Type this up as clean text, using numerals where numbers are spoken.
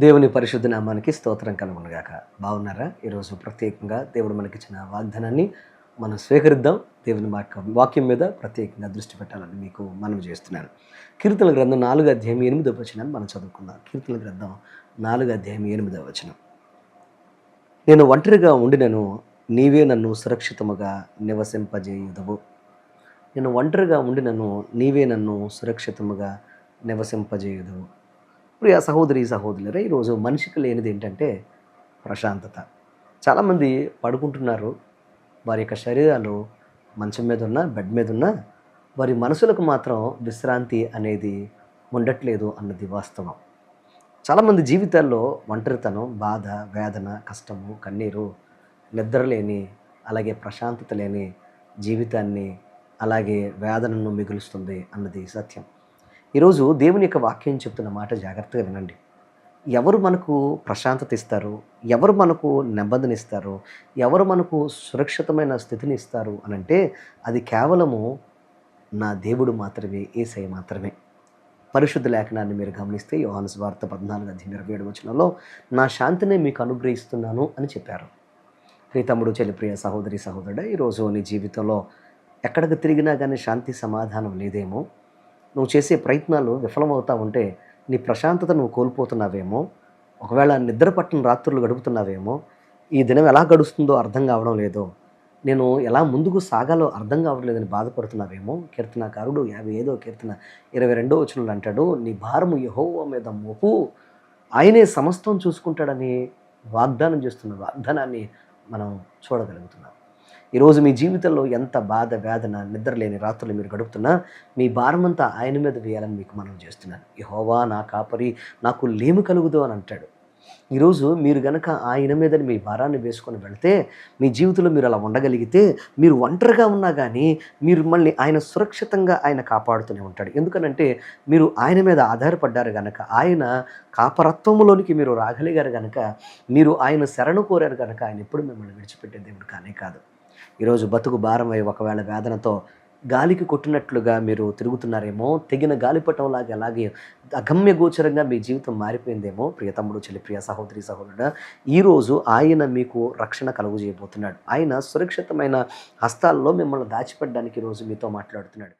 దేవుని పరిశుద్ధ నామానికి స్తోత్రం కలుగునుగాక. బాగున్నారా? ఈరోజు ప్రత్యేకంగా దేవుడు మనకిచ్చిన వాగ్దానాన్ని మనం స్వీకరిద్దాం. దేవుని వాక్యం మీద ప్రత్యేకంగా దృష్టి పెట్టాలని మీకు మనవి చేస్తున్నాను. కీర్తనల గ్రంథం 4 అధ్యాయం 8వ వచనాన్ని మనం చదువుకుందాం. కీర్తనల గ్రంథం 4 అధ్యాయం 8వ వచనం. నేను ఒంటరిగా ఉండినను నీవే నన్ను సురక్షితముగా నివసింపజేయుదువు. నేను ఒంటరిగా ఉండినను నీవే నన్ను సురక్షితముగా నివసింపజేయుదువు. ప్రియ సహోదరి సహోదరులరా, ఈరోజు మనిషికి లేనిది ఏంటంటే ప్రశాంతత. చాలామంది పడుకుంటున్నారు, వారి యొక్క శరీరాలు మంచం మీద ఉన్న బెడ్ మీద ఉన్న వారి మనసులకు మాత్రం విశ్రాంతి అనేది ఉండట్లేదు అన్నది వాస్తవం. చాలామంది జీవితాల్లో ఒంటరితనం, బాధ, వేదన, కష్టము, కన్నీరు, నిద్రలేని, అలాగే ప్రశాంతత లేని జీవితాన్ని, అలాగే వేదనను మిగులుస్తుంది అన్నది సత్యం. ఈరోజు దేవుని యొక్క వాక్యం చెప్తున్న మాట జాగ్రత్తగా వినండి. ఎవరు మనకు ప్రశాంతత ఇస్తారు, ఎవరు మనకు నెమ్మదినిస్తారు, ఎవరు మనకు సురక్షితమైన స్థితిని ఇస్తారు అనంటే అది కేవలము నా దేవుడు మాత్రమే, యేసయ్య మాత్రమే. పరిశుద్ధ లేఖనాన్ని మీరు గమనిస్తే యోహాను సువార్త 14 అధ్యాయం 27 వచనంలో నా శాంతినే మీకు అనుగ్రహిస్తున్నాను అని చెప్పారు. ప్రియ తమ్ముడు, చెల్లి, ప్రియ సహోదరి సహోదరుడా, ఈరోజు నీ జీవితంలో ఎక్కడికి తిరిగినా కానీ శాంతి సమాధానం లేదేమో, నువ్వు చేసే ప్రయత్నాలు విఫలమవుతా ఉంటే నీ ప్రశాంతత నువ్వు కోల్పోతున్నావేమో, ఒకవేళ నిద్ర పట్టని రాత్రులు గడుపుతున్నావేమో, ఈ దినం ఎలా గడుస్తుందో అర్థం కావడం లేదో, నేను ఎలా ముందుకు సాగాలో అర్థం కావడం లేదని బాధపడుతున్నావేమో. కీర్తనాకారుడు 55వ కీర్తన 22వ వచనంలో అంటాడు, నీ భారము యెహోవా మీద మోపు, ఆయనే సమస్తం చూసుకుంటాడని వాగ్దానం చేస్తున్న వాగ్దానాన్ని మనం చూడగలుగుతున్నాం. ఈరోజు మీ జీవితంలో ఎంత బాధ, వేదన, నిద్రలేని రాత్రులు మీరు గడుపుతున్నా మీ భారమంతా ఆయన మీద వేయాలని మీకు మనం చేస్తున్నాను. యెహోవా నా కాపరి, నాకు లేమి కలుగుదు అని అంటాడు. ఈరోజు మీరు గనక ఆయన మీద మీ భారాన్ని వేసుకొని వెళితే, మీ జీవితంలో మీరు అలా ఉండగలిగితే, మీరు ఒంటరిగా ఉన్నా కానీ మీరు మళ్ళీ ఆయన సురక్షితంగా ఆయన కాపాడుతూనే ఉంటాడు. ఎందుకనంటే మీరు ఆయన మీద ఆధారపడ్డారు గనక, ఆయన కాపరత్వములోనికి మీరు రాగలిగారు గనక, మీరు ఆయన శరణు కోరారు గనక ఆయన ఎప్పుడు మిమ్మల్ని విడిచిపెట్టే దేవుడు కానే కాదు. ఈరోజు బతుకు భారమై ఒకవేళ వేదనతో గాలికి కొట్టినట్లుగా మీరు తిరుగుతున్నారేమో, తెగిన గాలిపటంలాగా అలాగే అగమ్య గోచరంగా మీ జీవితం మారిపోయిందేమో. ప్రియ తమ్ముడు, చెల్లి, ప్రియ సహోదరి సహోదరుడా, ఈరోజు ఆయన మీకు రక్షణ కలుగజేయబోతున్నాడు. ఆయన సురక్షితమైన హస్తాల్లో మిమ్మల్ని దాచిపెట్టడానికి ఈరోజు మీతో మాట్లాడుతున్నాడు.